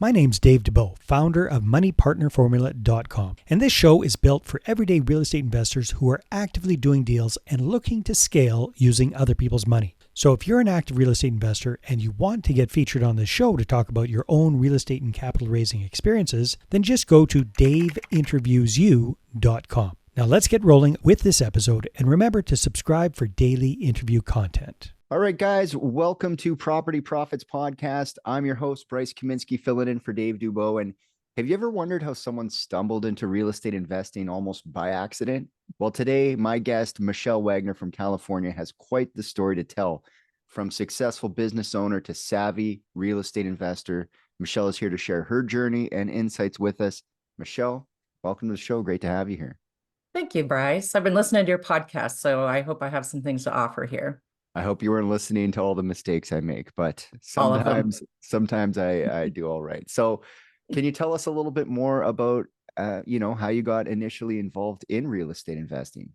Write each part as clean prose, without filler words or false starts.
My name's Dave DeBow, founder of MoneyPartnerFormula.com, and this show is built for everyday real estate investors who are actively doing deals and looking to scale using other people's money. So if you're an active real estate investor and you want to get featured on this show to talk about your own real estate and capital raising experiences, then just go to daveinterviewsyou.com. Now let's get rolling with this episode, and remember to subscribe for daily interview content. All right, guys, welcome to Property Profits Podcast. I'm your host, Bryce Kaminsky, filling in for Dave Dubois. And have you ever wondered how someone stumbled into real estate investing almost by accident? Well, today, my guest, Michelle Wagner from California, has quite the story to tell. From successful business owner to savvy real estate investor, Michelle is here to share her journey and insights with us. Michelle, welcome to the show. Great to have you here. Thank you, Bryce. I've been listening to your podcast, so I hope I have some things to offer here. I hope you weren't listening to all the mistakes I make, but sometimes I do all right. So can you tell us a little bit more about, how you got initially involved in real estate investing?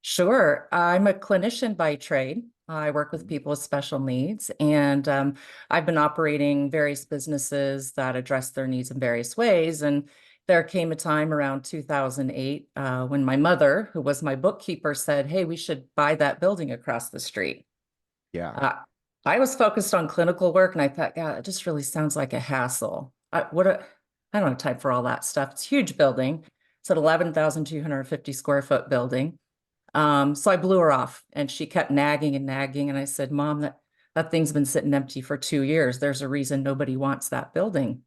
Sure. I'm a clinician by trade. I work with people with special needs, and I've been operating various businesses that address their needs in various ways. And there came a time around 2008 when my mother, who was my bookkeeper, said, "Hey, we should buy that building across the street." Yeah. I was focused on clinical work, and I thought, God, it just really sounds like a hassle. I don't have time for all that stuff. It's a huge building. It's an 11,250 square foot building. So I blew her off, and she kept nagging and nagging. And I said, "Mom, that thing's been sitting empty for 2 years. There's a reason nobody wants that building."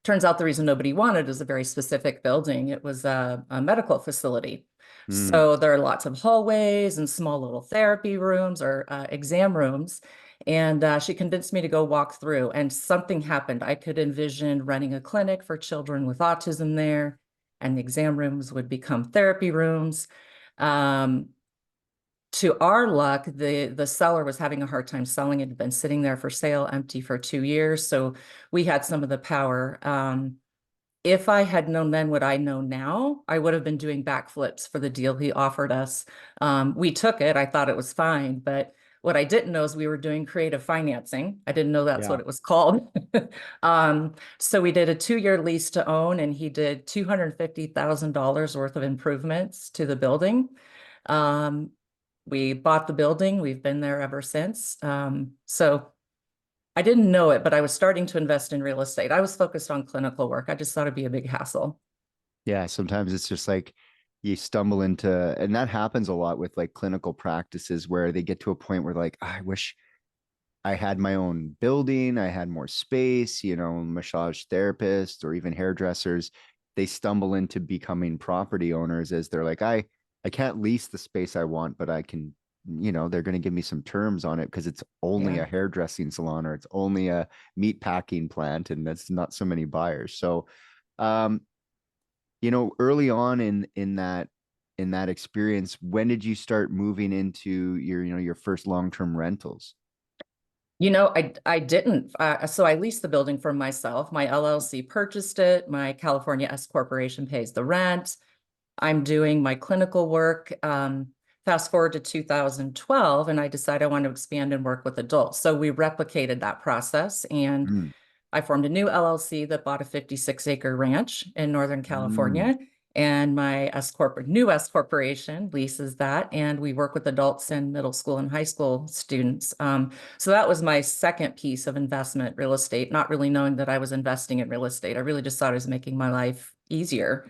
Turns out the reason nobody wanted is a very specific building. It was a medical facility. So there are lots of hallways and small little therapy rooms or exam rooms. And she convinced me to go walk through, and something happened. I could envision running a clinic for children with autism there, and the exam rooms would become therapy rooms. To our luck, the seller was having a hard time selling. It had been sitting there for sale, empty for 2 years. So we had some of the power. If I had known then what I know now, I would have been doing backflips for the deal he offered us. We took it. I thought it was fine. But what I didn't know is we were doing creative financing. I didn't know that's what it was called. So we did a 2-year lease to own, and he did $250,000 worth of improvements to the building. We bought the building. We've been there ever since. So I didn't know it, but I was starting to invest in real estate. I was focused on clinical work. I just thought it'd be a big hassle. Yeah. Sometimes it's just like you stumble into, and that happens a lot with like clinical practices where they get to a point where like, I wish I had my own building. I had more space, massage therapists or even hairdressers. They stumble into becoming property owners as they're like, I can't lease the space I want, but I can, they're going to give me some terms on it because it's only a hairdressing salon or it's only a meat packing plant, and that's not so many buyers. So, early on in that experience, when did you start moving into your first long-term rentals? I didn't. So I leased the building from myself. My LLC purchased it. My California S Corporation pays the rent. I'm doing my clinical work. Fast forward to 2012, and I decided I want to expand and work with adults. So we replicated that process, and I formed a new LLC that bought a 56-acre ranch in Northern California. And my new S Corporation leases that, and we work with adults and middle school and high school students. So that was my second piece of investment, real estate, not really knowing that I was investing in real estate. I really just thought I was making my life easier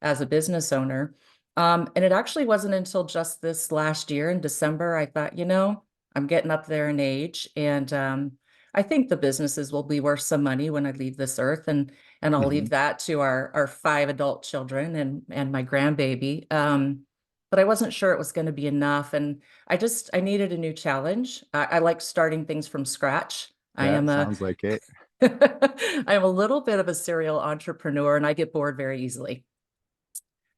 as a business owner. And it actually wasn't until just this last year in December, I thought, I'm getting up there in age, and I think the businesses will be worth some money when I leave this earth, and I'll leave that to our 5 adult children and my grandbaby. But I wasn't sure it was going to be enough, and I needed a new challenge. I like starting things from scratch. Sounds like it. I am a little bit of a serial entrepreneur, and I get bored very easily.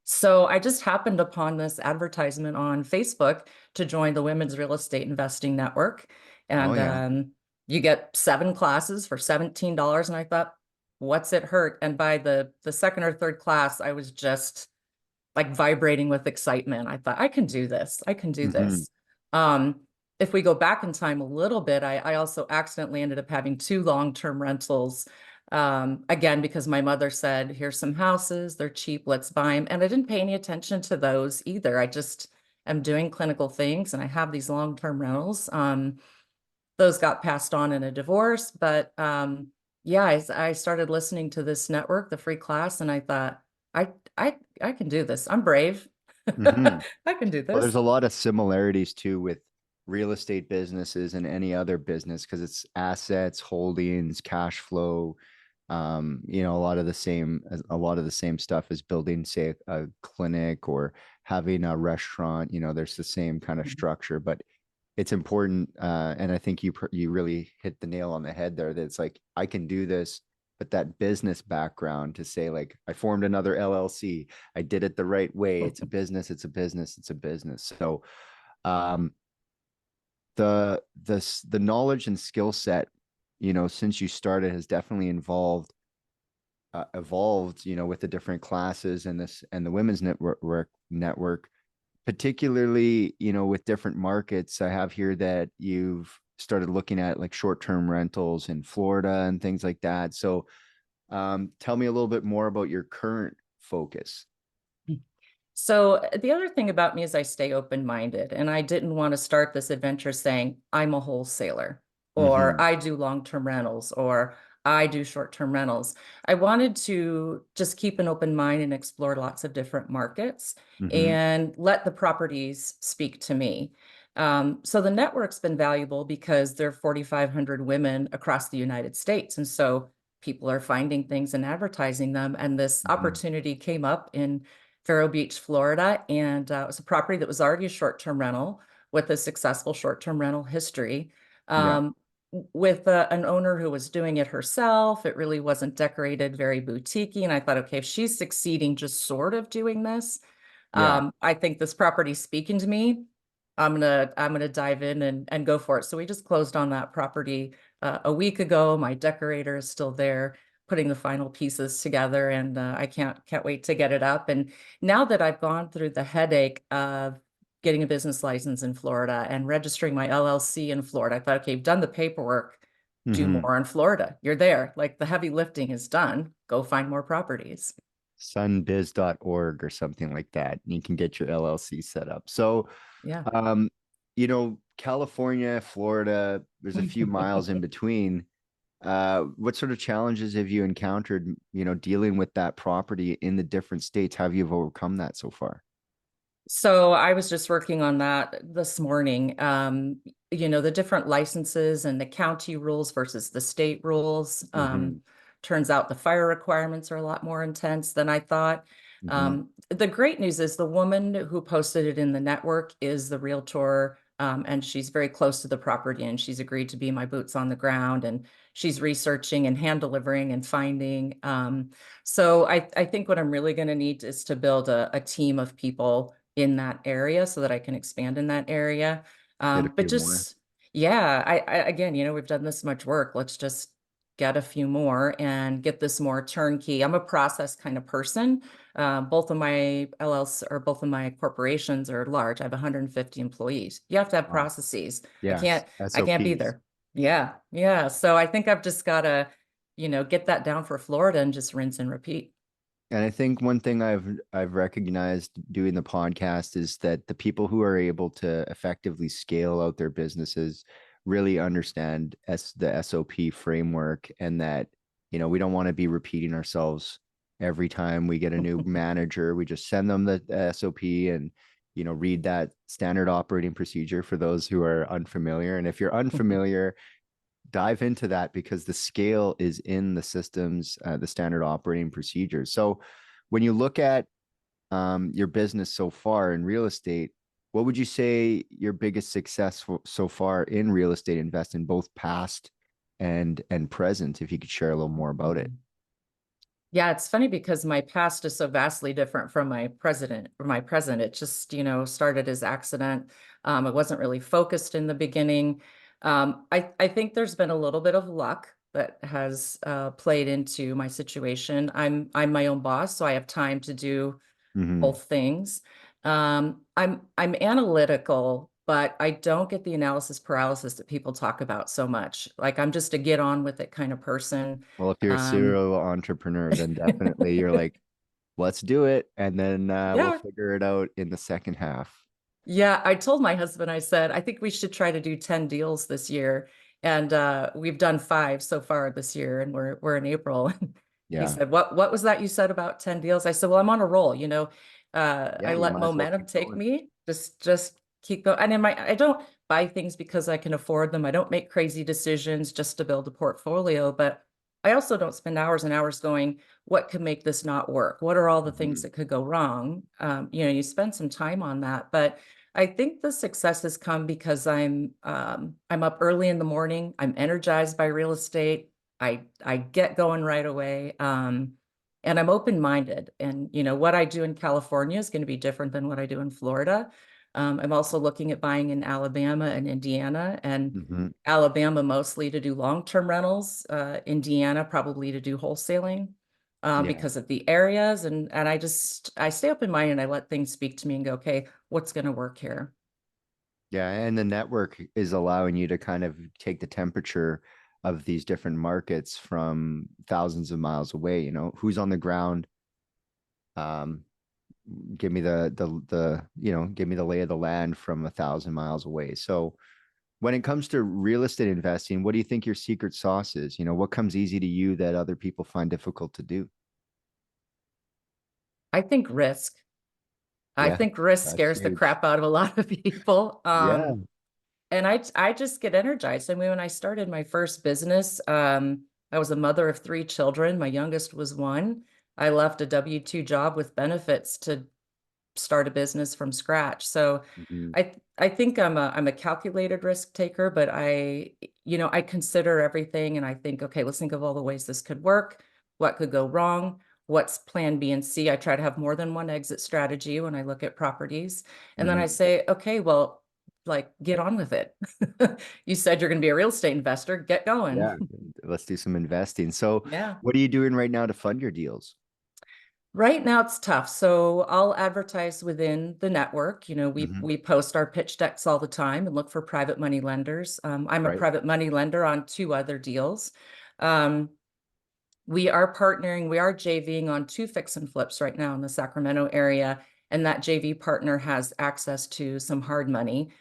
So I just happened upon this advertisement on Facebook to join the Women's Real Estate Investing Network. And you get 7 classes for $17. And I thought, what's it hurt? And by the second or third class, I was just like vibrating with excitement. I thought, I can do this. I can do this. If we go back in time a little bit, I also accidentally ended up having 2 long-term rentals Again, because my mother said, here's some houses, they're cheap, let's buy them. And I didn't pay any attention to those either. I just am doing clinical things and I have these long-term rentals. Those got passed on in a divorce, but yeah, I started listening to this network, the free class, and I thought, I can do this. I'm brave. Hmm. I can do Well, there's this. a lot of similarities too with real estate businesses and any other business because it's assets, holdings, cash flow. A lot of the same stuff as building, say, a clinic or having a restaurant. There's the same kind of structure, but it's important. And I think you really hit the nail on the head there. That it's like I can do this, but that business background to say like I formed another LLC, I did it the right way. It's a business. It's a business. It's a business. So, um, the knowledge and skill set, since you started, has definitely evolved, with the different classes and the women's network, particularly, with different markets. I have here that you've started looking at like short-term rentals in Florida and things like that. So, tell me a little bit more about your current focus. So the other thing about me is I stay open-minded, and I didn't want to start this adventure saying I'm a wholesaler or Mm-hmm. I do long-term rentals or I do short-term rentals. I wanted to just keep an open mind and explore lots of different markets Mm-hmm. and let the properties speak to me. So the network's been valuable because there are 4,500 women across the United States. And so people are finding things and advertising them. And this Mm-hmm. opportunity came up in Vero Beach, Florida, and it was a property that was already a short-term rental with a successful short-term rental history. Yeah. Um, with an owner who was doing it herself. It really wasn't decorated, very boutiquey. And I thought, okay, if she's succeeding just sort of doing this, Yeah. I think this property's speaking to me. I'm gonna dive in and go for it. So we just closed on that property a week ago. My decorator is still there, putting the final pieces together, and I can't wait to get it up. And now that I've gone through the headache of getting a business license in Florida and registering my LLC in Florida, I thought, okay, you've done the paperwork, do Mm-hmm. more in Florida. You're there. Like the heavy lifting is done. Go find more properties. Sunbiz.org or something like that. And you can get your LLC set up. So, Yeah. um, California, Florida, there's a few miles in between. What sort of challenges have you encountered, dealing with that property in the different states? How have you overcome that so far? So I was just working on that this morning. The different licenses and the county rules versus the state rules. Mm-hmm. Turns out the fire requirements are a lot more intense than I thought. Mm-hmm. The great news is the woman who posted it in the network is the realtor, and she's very close to the property, and she's agreed to be my boots on the ground, and she's researching and hand delivering and finding. So I think what I'm really going to need is to build a team of people in that area so that I can expand in that area. Get a But few more. just, yeah, I again, we've done this much work. Let's just get a few more and get this more turnkey. I'm a process kind of person. Both of my LLC or both of my corporations are large. I have 150 employees. You have to have Wow. processes. I Yes. can't be SOPs. there. Yeah, yeah. So I think I've just gotta, get that down for Florida and just rinse and repeat. And I think one thing I've recognized doing the podcast is that the people who are able to effectively scale out their businesses really understand the SOP framework, and that we don't want to be repeating ourselves every time we get a new manager. We just send them the SOP and read that standard operating procedure for those who are unfamiliar. And if you're unfamiliar, dive into that because the scale is in the systems, the standard operating procedures. So when you look at your business so far in real estate, what would you say your biggest success so far in real estate investing, both past and present, if you could share a little more about it? Yeah, it's funny because my past is so vastly different from my present. It just, started as accident. It wasn't really focused in the beginning. I think there's been a little bit of luck that has played into my situation. I'm my own boss, so I have time to do Mm-hmm. both things. I'm analytical but I don't get the analysis paralysis that people talk about so much. Like I'm just a get on with it kind of person. Well, if you're a Um, serial entrepreneur, then definitely you're like, let's do it. And then we'll yeah. figure it out in the second half. Yeah, I told my husband, I said, I think we should try to do 10 deals this year. And we've done 5 so far this year, and we're in April. He Yeah. said, what was that you said about 10 deals? I said, well, I'm on a roll, you know. Yeah, I you let might as well momentum keep take going. me. Just keep going. And I don't buy things because I can afford them. I don't make crazy decisions just to build a portfolio, but I also don't spend hours and hours going, what could make this not work? What are all the things Mhm. that could go wrong? You know, you spend some time on that, but I think the success has come because I'm up early in the morning. I'm energized by real estate. I get going right away. And I'm open-minded. And you know, what I do in California is going to be different than what I do in Florida. I'm also looking at buying in Alabama and Indiana, and Mhm. Alabama mostly to do long-term rentals, Indiana probably to do wholesaling, Yeah. because of the areas. And I stay open minded and I let things speak to me and go, okay, what's going to work here? Yeah. And the network is allowing you to kind of take the temperature of these different markets from thousands of miles away. You know, who's on the ground? Um, give me give me the lay of the land from 1,000 miles away. So when it comes to real estate investing, what do you think your secret sauce is? You know, what comes easy to you that other people find difficult to do? I think risk. I Yeah, think risk that's scares the huge. crap out of a lot of people. Yeah. And I just get energized. I mean, when I started my first business, I was a mother of 3 children. My youngest was 1. I left a W-2 job with benefits to start a business from scratch. So Mhm. I think I'm a calculated risk taker, but you know, I consider everything and I think, okay, let's think of all the ways this could work, what could go wrong, what's plan B and C. I try to have more than one exit strategy when I look at properties. And then I Mhm. say, okay, well, like get on with it. You said you're going to be a real estate investor, get going. Yeah. Let's do some investing. So, Yeah. what are you doing right now to fund your deals? Right now it's tough. So I'll advertise within the network. You know, Mhm. we post our pitch decks all the time and look for private money lenders. I'm a Right. private money lender on 2 other deals. Um, we are partnering, we are JVing on 2 fix and flips right now in the Sacramento area, and that JV partner has access to some hard money.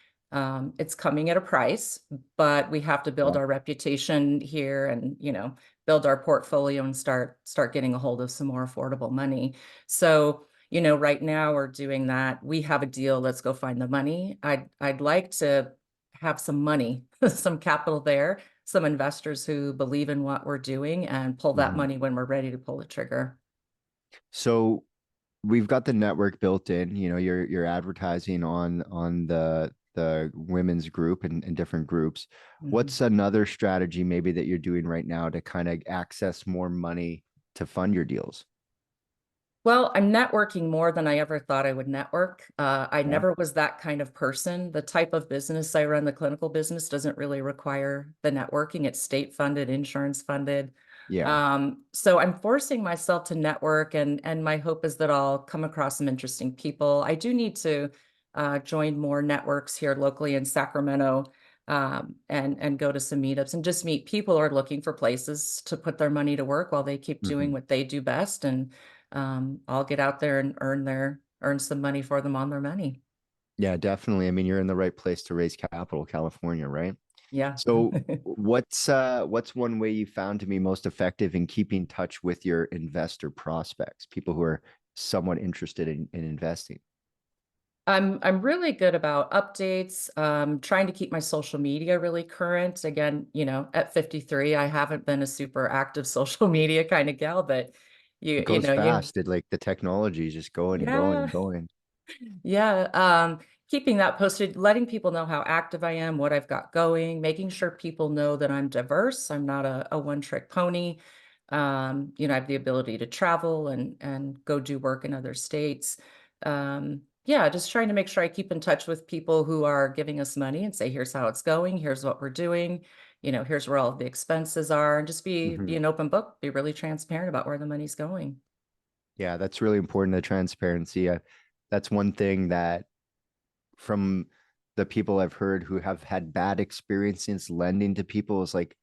It's coming at a price, but we have to build Yeah. our reputation here and, you know, build our portfolio and start getting a hold of some more affordable money. So, you know, right now we're doing that. We have a deal, let's go find the money. I'd like to have some money, some capital there, some investors who believe in what we're doing and pull that Mhm. money when we're ready to pull the trigger. So, we've got the network built in. You know, you're advertising on the women's group and different groups. Mhm. What's another strategy maybe that you're doing right now to kind of access more money to fund your deals? Well, I'm networking more than I ever thought I would network. I Yeah. never was that kind of person. The type of business I run, the clinical business, doesn't really require the networking. It's state funded, insurance funded. Yeah. So I'm forcing myself to network, and my hope is that I'll come across some interesting people. I do need to join more networks here locally in Sacramento, and go to some meetups and just meet people who are looking for places to put their money to work while they keep doing Mhm. what they do best. And I'll get out there and earn some money for them on their money. Yeah, definitely. I mean, you're in the right place to raise capital, California, right? Yeah. So what's one way you found to be most effective in keeping touch with your investor prospects, people who are somewhat interested in investing? I'm really good about updates, trying to keep my social media really current. Again, you know, at 53, I haven't been a super active social media kind of gal, but It you goes know, you fast. It like the technology is just going and going yeah. and going. Yeah, keeping that posted, letting people know how active I am, what I've got going, making sure people know that I'm diverse. I'm not a one-trick pony. You know, I have the ability to travel and go do work in other states. Yeah, just trying to make sure I keep in touch with people who are giving us money and say, here's how it's going, here's what we're doing, you know, here's where all of the expenses are, and just be Mhm. an open book, be really transparent about where the money's going. Yeah, that's really important, the transparency. That's one thing that from the people I've heard who have had bad experiences lending to people is like,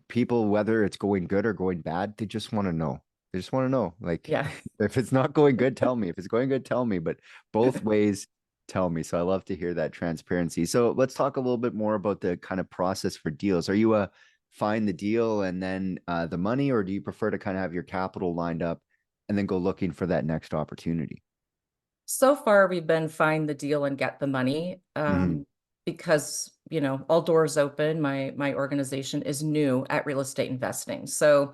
people, whether it's going good or going bad, they just want to know. They just want to know. Like, Yeah. if it's not going good, tell me. If it's going good, tell me. But both ways, tell me. So I love to hear that transparency. So let's talk a little bit more about the kind of process for deals. Are you a find the deal and then the money, or do you prefer to kind of have your capital lined up and then go looking for that next opportunity? So far, we've been find the deal and get the money, Mhm. because, all doors open. My organization is new at real estate investing. So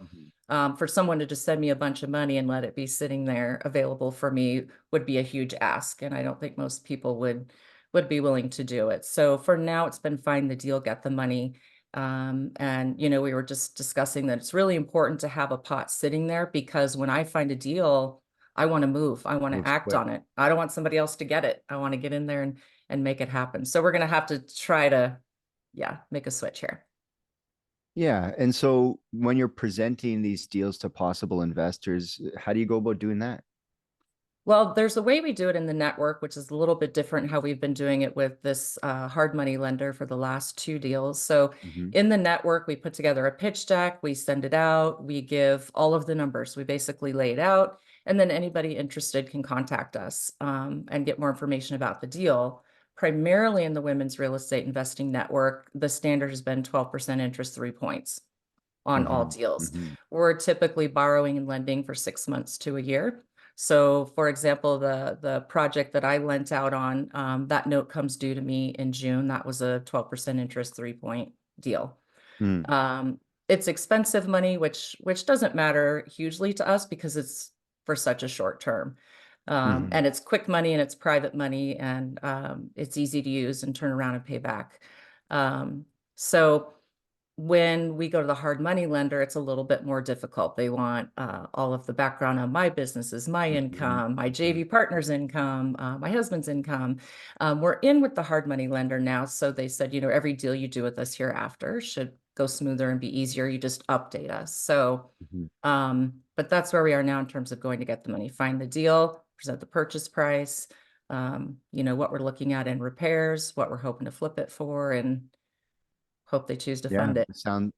Mhm. for someone to just send me a bunch of money and let it be sitting there available for me would be a huge ask. And I don't think most people would be willing to do it. So for now, it's been find the deal, get the money. And we were just discussing that it's really important to have a pot sitting there, because when I find a deal, I want to move. I want to Moves act quick. on it. I don't want somebody else to get it. I want to get in there and make it happen. So we're going to have to try to, yeah, make a switch here. Yeah. And so when you're presenting these deals to possible investors, how do you go about doing that? Well, there's a way we do it in the network, which is a little bit different how we've been doing it with this hard money lender for the last two deals. So Mhm. in the network, we put together a pitch deck, we send it out, we give all of the numbers, we basically lay it out, and then anybody interested can contact us and get more information about the deal. Primarily in the women's real estate investing network, the standard has been 12% interest, 3 points on all Mhm. deals. Mhm. We're typically borrowing and lending for 6 months to a year. So for example, the project that I lent out on, that note comes due to me in June. That was a 12% interest, 3 point deal. Mm. Um, it's expensive money, which doesn't matter hugely to us because it's for such a short term. Mhm. And it's quick money and it's private money, and it's easy to use and turn around and pay back. So when we go to the hard money lender, it's a little bit more difficult. They want all of the background on my businesses, my Mhm. income, my Mhm. JV partner's income, my husband's income. We're in with the hard money lender now. So they said, every deal you do with us hereafter should go smoother and be easier. You just update us. So, Mhm. but that's where we are now in terms of going to get the money, find the deal, present the purchase price, what we're looking at in repairs, what we're hoping to flip it for, and hope they choose to Yeah, fund it.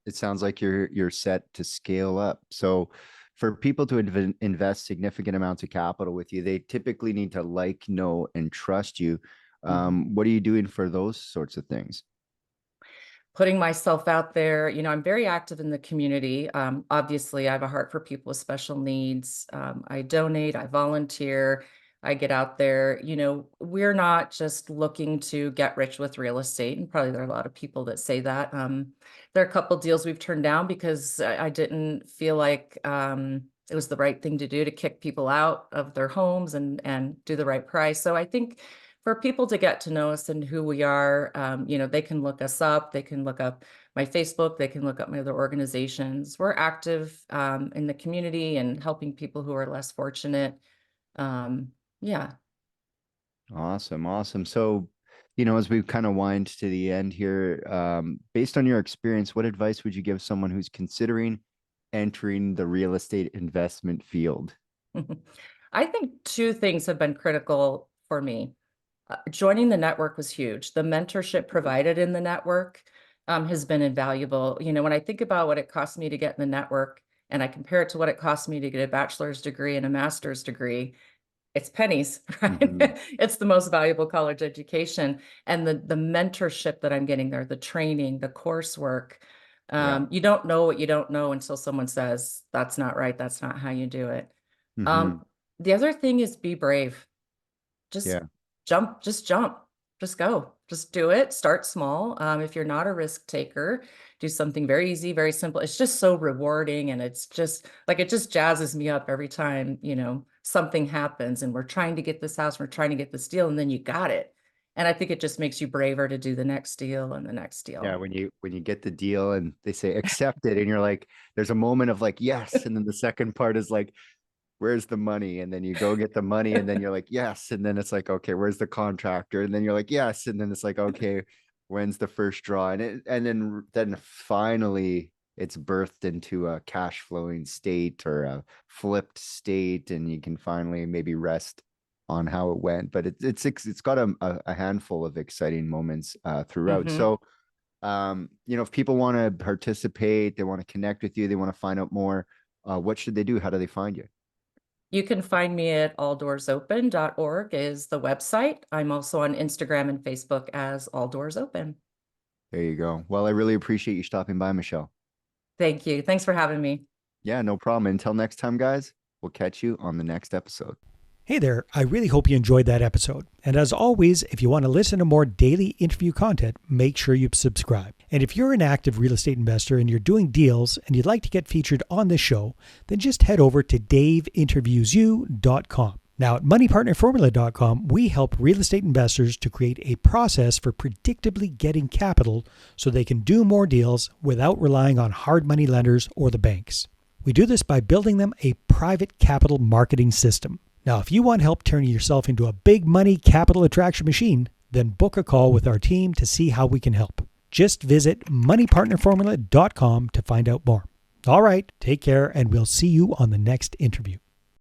it sounds like you're set to scale up. So for people to invest significant amounts of capital with you, they typically need to like, know, and trust you. Mhm. What are you doing for those sorts of things? Putting myself out there. I'm very active in the community. Obviously, I have a heart for people with special needs. I donate, I volunteer, I get out there. We're not just looking to get rich with real estate, and probably there are a lot of people that say that. There are a couple deals we've turned down because I didn't feel like it was the right thing to do to kick people out of their homes and do the right price. So I think for people to get to know us and who we are, they can look us up. They can look up my Facebook. They can look up my other organizations. We're active in the community and helping people who are less fortunate. Yeah. Awesome, awesome. So, as we kind of wind to the end here, based on your experience, what advice would you give someone who's considering entering the real estate investment field? I think two things have been critical for me. Joining the network was huge. The mentorship provided in the network has been invaluable. When I think about what it cost me to get in the network and I compare it to what it cost me to get a bachelor's degree and a master's degree, it's pennies, right? Mhm. It's the most valuable college education. And the mentorship that I'm getting there, the training, the coursework. Yeah. You don't know what you don't know until someone says, that's not right. That's not how you do it. Hmm. Um, the other thing is be brave. Just Yeah. jump, just go, just do it. Start small. If you're not a risk taker, do something very easy, very simple. It's just so rewarding. And it's just like, it just jazzes me up every time, something happens and we're trying to get this house, we're trying to get this deal, and then you got it. And I think it just makes you braver to do the next deal and the next Yeah, deal. when you get the deal and they say accept it, and you're like, there's a moment of like, yes, and then the second part is like, where's the money? And then you go get the money, and then you're like, yes, and then it's like, okay, where's the contractor? And then you're like, yes, and then it's like, okay, when's the first draw? And then finally it's birthed into a cash flowing state or a flipped state, and you can finally maybe rest on how it went, but it's got a handful of exciting moments throughout. Mhm. So, if people want to participate, they want to connect with you, they want to find out more, what should they do? How do they find you? You can find me at alldooorsopen.org is the website. I'm also on Instagram and Facebook as All Doors Open. There you go. Well, I really appreciate you stopping by, Michelle. Thank you. Thanks for having me. Yeah, no problem. Until next time, guys, we'll catch you on the next episode. Hey there, I really hope you enjoyed that episode. And as always, if you want to listen to more daily interview content, make sure you subscribe. And if you're an active real estate investor and you're doing deals and you'd like to get featured on this show, then just head over to daveinterviewsyou.com. Now at moneypartnerformula.com, we help real estate investors to create a process for predictably getting capital so they can do more deals without relying on hard money lenders or the banks. We do this by building them a private capital marketing system. Now, if you want help turning yourself into a big money capital attraction machine, then book a call with our team to see how we can help. Just visit moneypartnerformula.com to find out more. All right, take care, and we'll see you on the next interview.